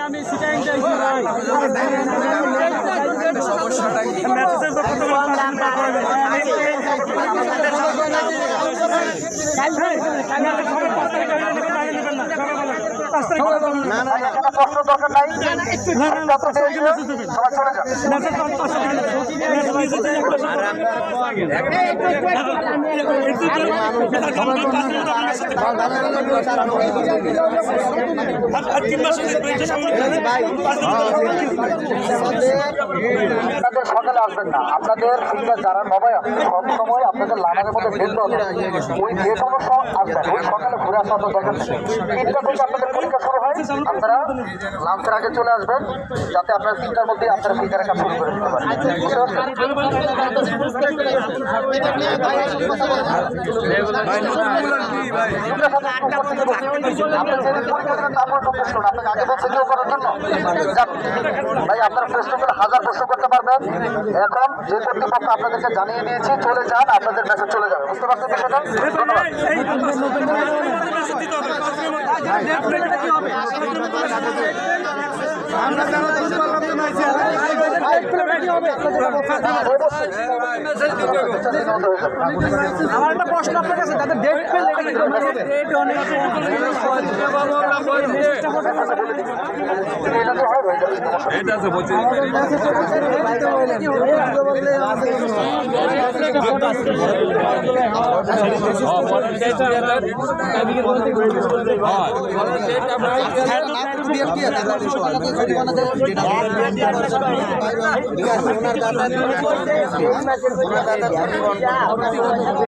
আমি সিটাইং চাইছি ভাই সমস্যাটাই মেসেজের তো কত না না প্রশ্ন দরকার নাই সকালে আসবেন না আপনাদের ফিল্ডার যারা নবায়ন সব সময় আপনাদের লাইনের মধ্যে ফিল্ড হবে ওই যে কোনো আসবেন ওই সকালে ঘুরে আসার দরকার নেই 3টা থেকে আপনাদের পরীক্ষা শুরু হয় আপনারা লাঞ্চের আগে চলে আসবেন যাতে আপনার 3টার মধ্যে আপনারা ফিল্ডারের কাজ শুরু করে দিতে পারেন ভাই আপনারা প্রশ্ন করে 1000 প্রশ্ন করতে পারবেন এখন যে কর্তৃপক্ষ আপনাদেরকে জানিয়ে দিয়েছি চলে যান আপনাদের মেসেজ চলে যাবে বুঝতে পারছেন বিষয়টা আমার একটা প্রশ্ন আপনার কাছে তাদের ডেট পেলে এটা তো বলছি